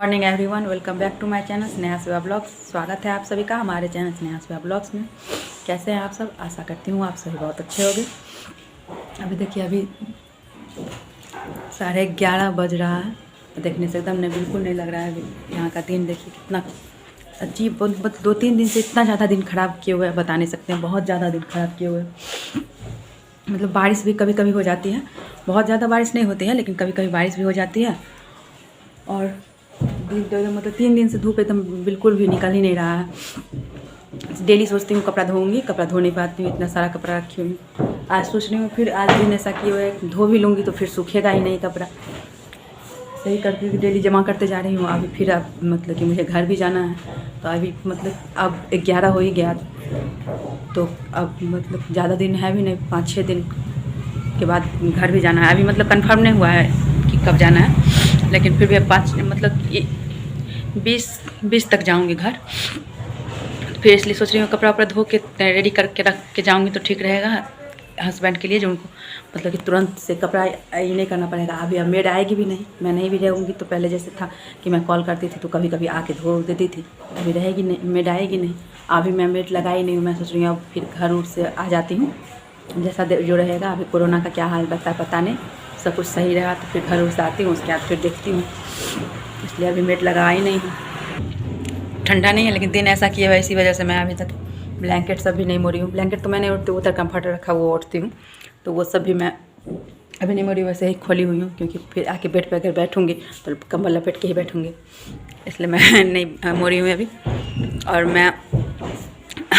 Morning everyone, welcome back to my channel Sneha Shiva blogs. स्वागत है आप सभी का हमारे चैनल स्नेहा शिवा ब्लॉग्स में। कैसे हैं आप सब? आशा करती हूँ आप सभी बहुत अच्छे होंगे। अभी देखिए, अभी 11:30 बज रहा है। देखने से एकदम बिल्कुल नहीं लग रहा है। अभी यहाँ का दिन देखिए कितना अजीब, 2-3 दिन से इतना ज़्यादा दिन ख़राब किए हुए हैं, बता नहीं सकते हैं। बहुत ज़्यादा दिन ख़राब किए हुए हैं। मतलब बारिश भी कभी कभी हो जाती है, बहुत ज़्यादा बारिश नहीं होती है, लेकिन कभी कभी बारिश भी हो जाती है। और मतलब 3 दिन से धूप एकदम बिल्कुल भी निकल ही नहीं रहा है। डेली सोचती हूँ कपड़ा धोऊंगी, कपड़ा धो नहीं पाती हूँ, इतना सारा कपड़ा रखी हुई। आज सोच रही हूँ फिर आज दिन ऐसा किए हुए, धो भी लूँगी तो फिर सूखेगा ही नहीं कपड़ा। सही करके डेली जमा करते जा रही हूँ। अभी फिर अब मतलब कि मुझे घर भी जाना है, तो अभी मतलब अब 11 हो ही गया, तो अब मतलब ज़्यादा दिन है भी नहीं, 5-6 दिन के बाद घर भी जाना है। अभी मतलब कंफर्म नहीं हुआ है कि कब जाना है, लेकिन फिर भी 20 तक जाऊंगी घर। फिर इसलिए सोच रही हूँ कपड़ा वपड़ा धो के रेडी करके रख के जाऊंगी तो ठीक रहेगा हस्बैंड के लिए, जो उनको मतलब कि तुरंत से कपड़ा ये नहीं करना पड़ेगा। अभी अब मेड आएगी भी नहीं, मैं नहीं भी रहूँगी, तो पहले जैसे था कि मैं कॉल करती थी तो कभी कभी आके धो देती थी। अभी रहेगी नहीं, मेड आएगी नहीं। अभी मैं मेड लगाई नहीं हूँ। मैं सोच रही हूँ अब फिर घर उर से आ जाती हूँ, जैसा जो रहेगा। अभी कोरोना का क्या हाल रहता है पता नहीं, सब कुछ सही रहा तो फिर घर उर से आती हूँ, उसके बाद फिर देखती हूँ। इसलिए अभी मेड लगाई नहीं हूँ। ठंडा नहीं है, लेकिन दिन ऐसा किया है, इसी वजह से मैं अभी तक ब्लैंकेट सब भी नहीं मोड़ी हूँ। ब्लैंकेट तो मैंने उठती उधर कम्फर्टर रखा वो ओढ़ती हूँ, तो वो सब भी मैं अभी नहीं मोड़ी, वैसे ही खोली हुई हूँ। क्योंकि फिर आके बेड पर अगर बैठूँगी तो कंबल लपेट के ही बैठूँगी, इसलिए मैं नहीं मोड़ी हूँ अभी। और मैं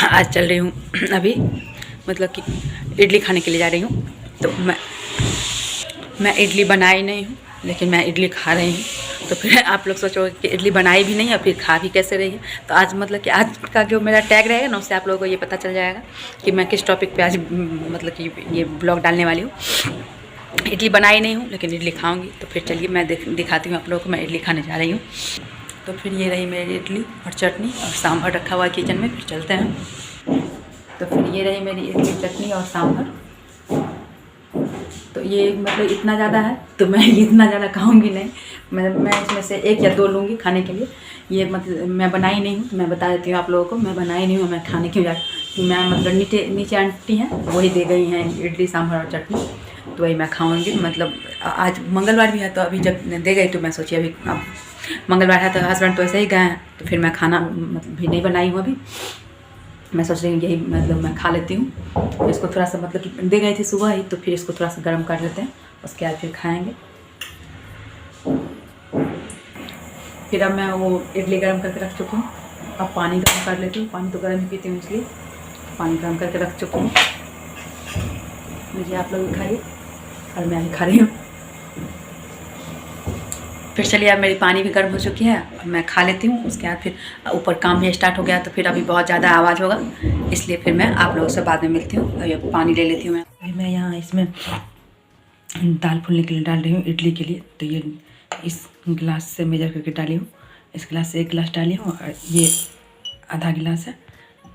आज चल रही हूँ अभी मतलब कि इडली खाने के लिए जा रही हूँ। तो मैं इडली बनाई नहीं हूँ, लेकिन मैं इडली खा रही हूँ। तो फिर आप लोग सोचोगे कि इडली बनाई भी नहीं है फिर खा भी कैसे रही है। तो आज मतलब कि आज का जो मेरा टैग रहेगा ना, उससे आप लोगों को ये पता चल जाएगा कि मैं किस टॉपिक पे आज मतलब कि ये ब्लॉग डालने वाली हूँ। इडली बनाई नहीं हूँ, लेकिन इडली खाऊंगी। तो फिर चलिए मैं दिखाती हूँ आप लोगों को मैं इडली खाने जा रही हूँ। तो फिर ये रही मेरी इडली और चटनी और सांभर रखा हुआ है किचन में। फिर चलते हैं। तो फिर ये रही मेरी इडली, चटनी और सांभर। तो ये मतलब इतना ज़्यादा है तो मैं इतना ज़्यादा खाऊंगी नहीं। मैं इसमें से 1 या 2 लूँगी खाने के लिए। ये मतलब मैं बनाई नहीं हूँ, मैं बता देती हूँ आप लोगों को, मैं बनाई नहीं हूँ। मैं खाने क्यों जा, मैं मतलब नीचे आंटी हैं वही दे गई हैं इडली सांभर और चटनी, तो वही मैं खाऊंगी। मतलब आज मंगलवार भी है, तो अभी जब दे गई तो मैं सोची अभी अब मंगलवार है तो हस्बैंड तो ऐसे ही गए हैं, तो फिर मैं खाना मतलब भी नहीं बनाई हूँ अभी। मैं सोच रही हूँ यही मतलब मैं खा लेती हूँ। तो इसको थोड़ा सा मतलब कि दे गई थी सुबह ही, तो फिर इसको थोड़ा सा गर्म कर लेते हैं, उसके बाद फिर खाएंगे। फिर अब मैं वो इडली गर्म करके रख चुकी हूँ। अब पानी गर्म कर लेती हूँ, पानी तो गर्म ही पीती हूँ, इसलिए पानी गर्म करके रख चुकी हूँ। मुझे आप लोग खाइए और मैं ही खा रही हूँ। फिर चलिए, अब मेरी पानी भी गर्म हो चुकी है, मैं खा लेती हूँ। उसके बाद फिर ऊपर काम भी स्टार्ट हो गया, तो फिर अभी बहुत ज़्यादा आवाज़ होगा, इसलिए फिर मैं आप लोगों से बाद में मिलती हूँ। अभी पानी ले लेती हूँ मैं। अभी मैं यहाँ इसमें दाल फूलने के लिए डाल रही हूँ इडली के लिए। तो ये इस गिलास से मेजर करके डाली हूँ, इस गिलास से 1 गिलास डाली हूँ और ये आधा गिलास है,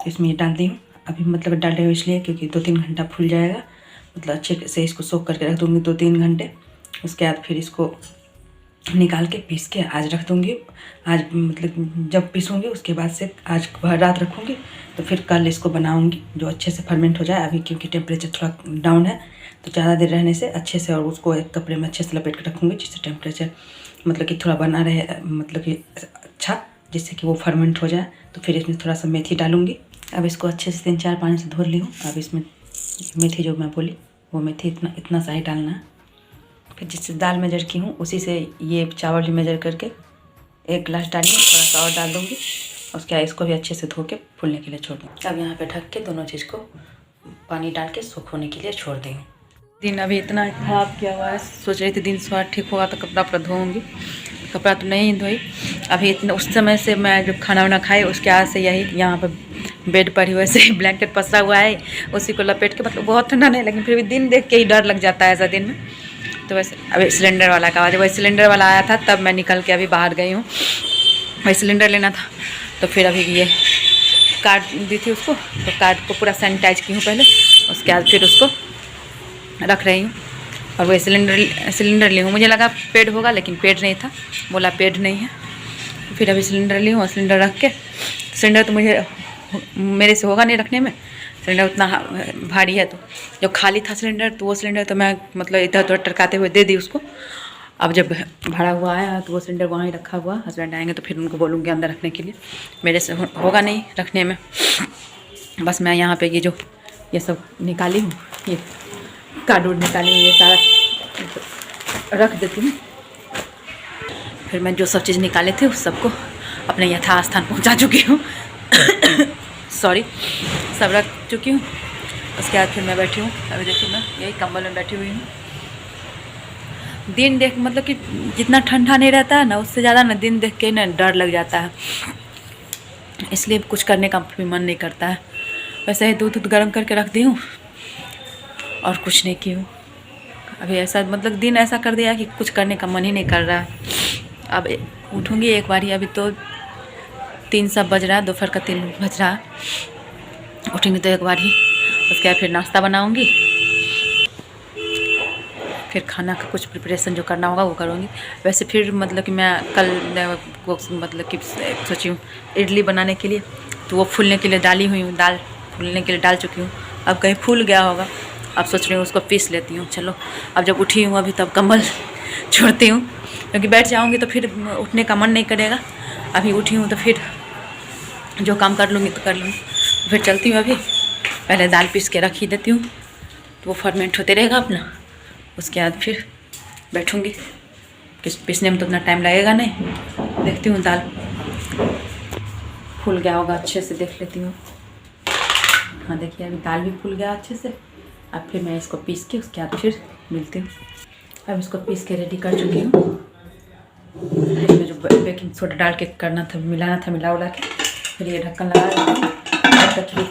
इसमें ये डाल दी हूँ। अभी मतलब डाल रही हूँ इसलिए क्योंकि 2-3 घंटा फूल जाएगा, मतलब अच्छे से इसको सोख करके रख दूँगी 2-3 घंटे। उसके बाद फिर इसको निकाल के पीस के आज रख दूँगी। आज मतलब जब पीसूँगी उसके बाद से आज रात रखूँगी, तो फिर कल इसको बनाऊँगी जो अच्छे से फर्मेंट हो जाए। अभी क्योंकि टेम्परेचर थोड़ा डाउन है, तो ज़्यादा देर रहने से अच्छे से, और उसको एक कपड़े में अच्छे से लपेट के रखूँगी, जिससे टेम्परेचर मतलब कि थोड़ा बना रहे, मतलब कि अच्छा, जिससे कि वो फर्मेंट हो जाए। तो फिर इसमें थोड़ा सा मेथी डालूँगी। अब इसको अच्छे से 3-4 पानी से धो ली हूँ। अब इसमें मेथी जो मैं बोली वो मेथी इतना सा ही डालना है। फिर जिससे दाल मेजर की हूँ उसी से ये चावल भी मेजर करके 1 गिलास डाली, थोड़ा सा और डाल दूँगी। उसके बाद इसको भी अच्छे से धो के फूलने के लिए छोड़ दूँगी। अब यहाँ पे ढक के दोनों चीज़ को पानी डाल के सूख होने के लिए छोड़ देंगे। दिन अभी इतना ख़राब किया हुआ है, सोच रही थी दिन स्वाद ठीक होगा तो कपड़ा वपड़ा धोऊँगी, कपड़ा तो नहीं धोई अभी। इतना उस समय से मैं जब खाना वाना खाई उसके बाद से यही यहाँ पर बेड पर ही वैसे ही ब्लैंकेट पसरा हुआ है, उसी को लपेट के, मतलब बहुत ठंडा नहीं, लेकिन फिर भी दिन देख के ही डर लग जाता है ऐसा दिन में। तो वैसे अभी सिलेंडर वाला का आवाज़, वही सिलेंडर वाला आया था तब मैं निकल के अभी बाहर गई हूँ, वही सिलेंडर लेना था। तो फिर अभी ये कार्ड दी थी उसको, तो कार्ड को पूरा सैनिटाइज की हूँ पहले, उसके बाद फिर उसको रख रही हूँ। और वही सिलेंडर ली हूँ। मुझे लगा पेड होगा, लेकिन पेड नहीं था, बोला पेड नहीं है। फिर अभी सिलेंडर ली हूँ, सिलेंडर रख के, सिलेंडर तो मेरे से होगा नहीं रखने में, सिलेंडर उतना भारी है। तो जब खाली था सिलेंडर तो वो सिलेंडर तो मैं मतलब इधर उधर टरकाते हुए दे दी उसको। अब जब भरा हुआ आया तो वो सिलेंडर वहाँ ही रखा हुआ, हस्बैंड आएंगे तो फिर उनको बोलूँगी अंदर रखने के लिए, मेरे से होगा नहीं रखने में। बस मैं यहाँ पे ये सब निकाली हूँ, ये कार्ड निकाली हूँ, ये सारा रख देती हूँ। फिर मैं जो सब चीज़ निकाले थे उस सबको अपने यथास्थान पहुँचा चुकी हूँ। सॉरी, सब रख चुकी हूँ। उसके बाद फिर मैं बैठी हूँ, अभी देखिए मैं यही कंबल में बैठी हुई हूँ। दिन देख मतलब कि जितना ठंडा नहीं रहता है ना, उससे ज़्यादा ना दिन देख के ना डर लग जाता है, इसलिए कुछ करने का भी मन नहीं करता है। वैसे ही दूध गर्म करके रख दी हूँ और कुछ नहीं की हूँ अभी। ऐसा मतलब दिन ऐसा कर दिया कि कुछ करने का मन ही नहीं कर रहा है। अब उठूँगी एक बार ही, अभी तो 3 सब बज रहा है, दोपहर का 3 बज रहा है। उठेंगे तो एक बार ही, उसके बाद फिर नाश्ता बनाऊँगी, फिर खाना का कुछ प्रिपरेशन जो करना होगा वो करूँगी। वैसे फिर मतलब कि मैं कल मतलब कि सोची हूँ इडली बनाने के लिए, तो वो फूलने के लिए डाली हुई हूँ, दाल फूलने के लिए डाल चुकी हूँ। अब कहीं फूल गया होगा, अब सोच रही हूँ उसको पीस लेती हूँ। चलो अब जब उठी हूँ अभी तब कंबल छोड़ती हूँ, क्योंकि बैठ जाऊँगी तो फिर उठने का मन नहीं करेगा। अभी उठी हूँ तो फिर जो काम कर लूँगी तो कर लूँगी। फिर चलती हूँ, अभी पहले दाल पीस के रख ही देती हूँ तो वो फर्मेंट होते रहेगा अपना। उसके बाद फिर बैठूँगी, पीसने में तो उतना टाइम लगेगा नहीं। देखती हूँ दाल फूल गया होगा, अच्छे से देख लेती हूँ। हाँ देखिए अभी दाल भी फूल गया अच्छे से। अब फिर मैं इसको पीस के उसके बाद फिर मिलती हूँ। अब इसको पीस के रेडी कर चुकी हूँ। इसमें जो बेकिंग सोडा डाल के करना था, मिलाना था, मिला उला के फिर ये ढक्कन लगा देती हूँ।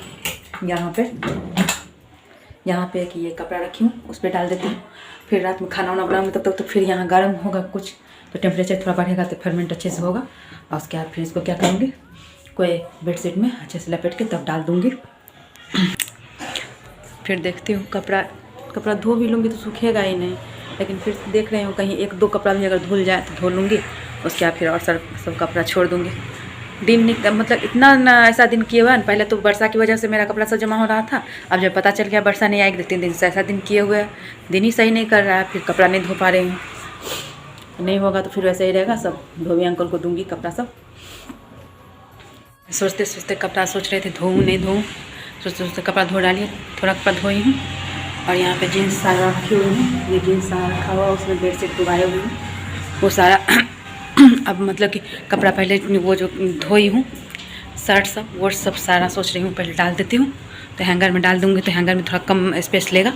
यहाँ पे कि ये कपड़ा रखी हूँ उस पर डाल देती हूँ। फिर रात में खाना वाना बनाऊँगी तब तक तो फिर यहाँ गर्म होगा कुछ, तो टेम्परेचर थोड़ा बढ़ेगा तो फर्मेंट अच्छे से होगा। और उसके बाद फिर इसको क्या करूँगी, कोई बेडशीट में अच्छे से लपेट के तब डाल दूँगी। फिर देखती हूँ कपड़ा धो भी लूँगी तो सूखेगा ही नहीं, लेकिन फिर देख रही हूँ कहीं 1-2 कपड़ा भी अगर धुल जाए तो धो लूँगी। उसके बाद फिर और सब कपड़ा छोड़ दूँगी। दिन मतलब इतना ना ऐसा दिन किए हुआ है। पहले तो वर्षा की वजह से मेरा कपड़ा सब जमा हो रहा था, अब जब पता चल गया वर्षा नहीं आएगी 3 दिन से ऐसा दिन किए हुए, दिन ही सही नहीं कर रहा है, फिर कपड़ा नहीं धो पा रही हूँ। नहीं होगा तो फिर वैसे ही रहेगा, सब धोबी अंकल को दूँगी कपड़ा सब। सोचते सोचते कपड़ा सोच रहे थे धोऊँ नहीं धोऊँ, सोचते सोचते कपड़ा धो डालिए। थोड़ा कपड़ा धोई हूँ और यहाँ पे जीन्स सारा रखी हुई हूँ। ये जीन्स सारा रखा हुआ, उसमें बेडशीट डुबाए हुई हूँ वो सारा। अब मतलब कि कपड़ा पहले वो जो धोई हूँ शर्ट सब, वो सब सारा सोच रही हूँ पहले डाल देती हूँ, तो हैंगर में डाल दूँगी तो हैंगर में थोड़ा कम स्पेस लेगा,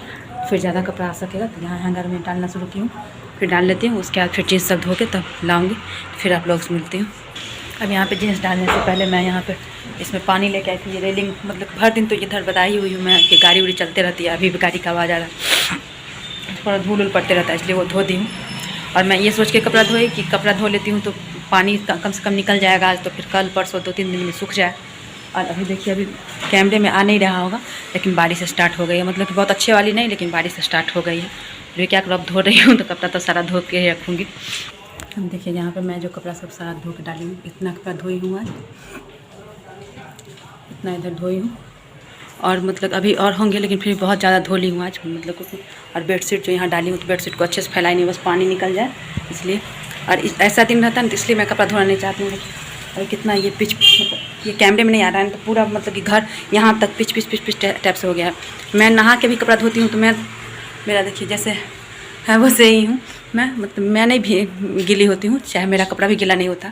फिर ज़्यादा कपड़ा आ सकेगा। तो यहाँ हैंगर में डालना शुरू की हूँ, फिर डाल लेती हूँ। उसके बाद फिर जीन्स सब धो के तब लाऊँगी, फिर आप लोग से मिलती हूँ। अब यहाँ पे जीन्स डालने से पहले मैं यहाँ पे इसमें पानी लेके आई थी। ये रेलिंग मतलब हर दिन तो इधर बताई हुई हूँ मैं कि गाड़ी उड़ी चलते रहती है, अभी भी गाड़ी का आवाज़ आ रहा है, थोड़ा धूल उल पड़ते रहता है, इसलिए वो धो दी हूँ। और मैं ये सोच के कपड़ा धोई कि कपड़ा धो लेती हूँ तो पानी कम से कम निकल जाएगा आज, तो फिर कल परसों 2-3 दिन में सूख जाए। और अभी देखिए अभी कैमरे में आ नहीं रहा होगा, लेकिन बारिश स्टार्ट हो गई है, मतलब कि बहुत अच्छे वाली नहीं, लेकिन बारिश स्टार्ट हो गई है। फिर क्या करो, अब धो रही हूँ तो कपड़ा तो सारा धो के ही रखूँगी। हम देखिए यहाँ पे मैं जो कपड़ा सब सारा धो के डाली हूँ, इतना कपड़ा धोई हूँ आज, इतना इधर धोई हूँ। और मतलब अभी और होंगे, लेकिन फिर बहुत ज़्यादा धो ली हूँ आज मतलब कुछ। और बेडशीट जो यहाँ डाली हूँ तो बेडशीट को अच्छे से फैलाई नहीं, बस पानी निकल जाए इसलिए। और ऐसा दिन रहता है ना, तो इसलिए मैं कपड़ा धोना नहीं चाहती हूँ। अभी कितना ये पिच, ये कैमरे में नहीं आ रहा है तो पूरा मतलब कि घर यहाँ तक पिच टाइप से हो गया है। मैं नहा के भी कपड़ा धोती हूँ तो मेरा देखिए जैसे है वैसे ही हूँ मैं, मतलब मैं नहीं भी गीली होती हूँ, चाहे मेरा कपड़ा भी गीला नहीं होता,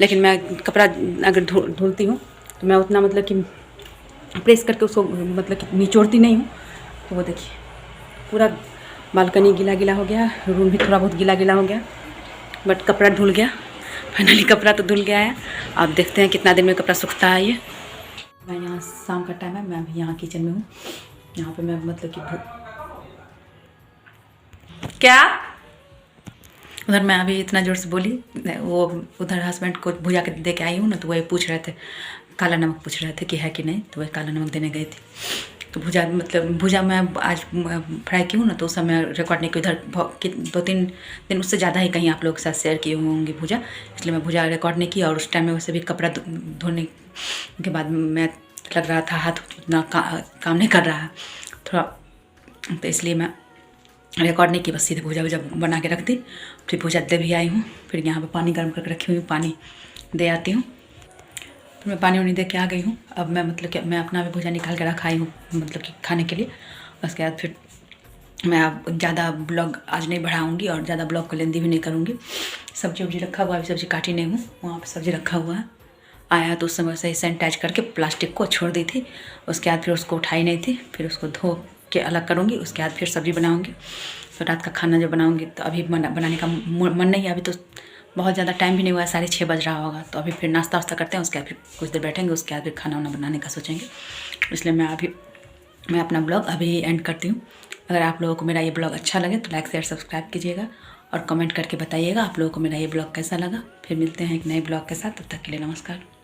लेकिन मैं कपड़ा अगर धुलती हूँ तो मैं उतना मतलब कि प्रेस करके उसको मतलब कि निचोड़ती नहीं हूँ। तो वो देखिए पूरा बालकनी गीला हो गया, रूम भी थोड़ा बहुत गीला हो गया, बट कपड़ा धुल गया। फाइनली कपड़ा तो धुल गया है। अब देखते हैं कितना दिन में कपड़ा सूखता है। ये मैं यहाँ शाम का टाइम है, मैं अभी यहाँ किचन में हूँ। यहाँ पे मैं मतलब कि क्या उधर मैं अभी इतना ज़ोर से बोली, वो उधर हस्बैंड को भुजा के दे के आई हूँ ना, तो वही पूछ रहे थे, काला नमक पूछ रहे थे कि है कि नहीं, तो वही काला नमक देने गई थी। तो भुजा मतलब भुजा मैं आज फ्राई की हूँ ना, तो उस समय रिकॉर्ड नहीं की, उधर 2-3 दिन उससे ज़्यादा ही कहीं आप लोगों के साथ शेयर की होंगी भुजा, इसलिए मैं भुजा रिकॉर्ड नहीं की। और उस टाइम में वैसे भी कपड़ा धोने के बाद मैं लग रहा था हाथ उतना काम नहीं कर रहा है थोड़ा, तो इसलिए मैं रिकॉर्ड नहीं की, बस सीधे भुजा बना के रख दी। फिर भुजा दे भी आई हूँ, फिर यहाँ पे पानी गर्म करके रखी हुई, पानी दे आती हूँ। तो मैं पानी वानी दे के आ गई हूँ। अब मैं मतलब कि मैं अपना भी भुजा निकाल के रखाई हूँ मतलब कि खाने के लिए। उसके बाद फिर मैं अब ज़्यादा ब्लॉग आज नहीं बढ़ाऊँगी और ज़्यादा ब्लॉग को लेंदी भी नहीं करूँगी। सब्जी वब्जी रखा हुआ है, अभी सब्जी काटी नहीं हूँ, वहाँ पर सब्जी रखा हुआ है। आया तो उस समय से सैनिटाइज करके प्लास्टिक को छोड़ दी थी, उसके बाद फिर उसको उठाई नहीं थी, फिर उसको धो के अलग करूँगी, उसके बाद फिर सब्ज़ी बनाऊँगी। तो रात का खाना जब बनाऊँगी तो अभी बनाने का मन नहीं है, अभी तो बहुत ज़्यादा टाइम भी नहीं हुआ है, 6:30 बज रहा होगा। तो अभी फिर नाश्ता वास्ता करते हैं, उसके बाद फिर कुछ देर बैठेंगे, उसके बाद फिर खाना वाना बनाने का सोचेंगे। इसलिए मैं अपना ब्लॉग अभी एंड करती हूँ। अगर आप लोगों को मेरा ये ब्लॉग अच्छा लगे तो लाइक शेयर सब्सक्राइब कीजिएगा और कमेंट करके बताइएगा आप लोगों को मेरा ये ब्लॉग कैसा लगा। फिर मिलते हैं एक नए ब्लॉग के साथ, तब तक के लिए नमस्कार।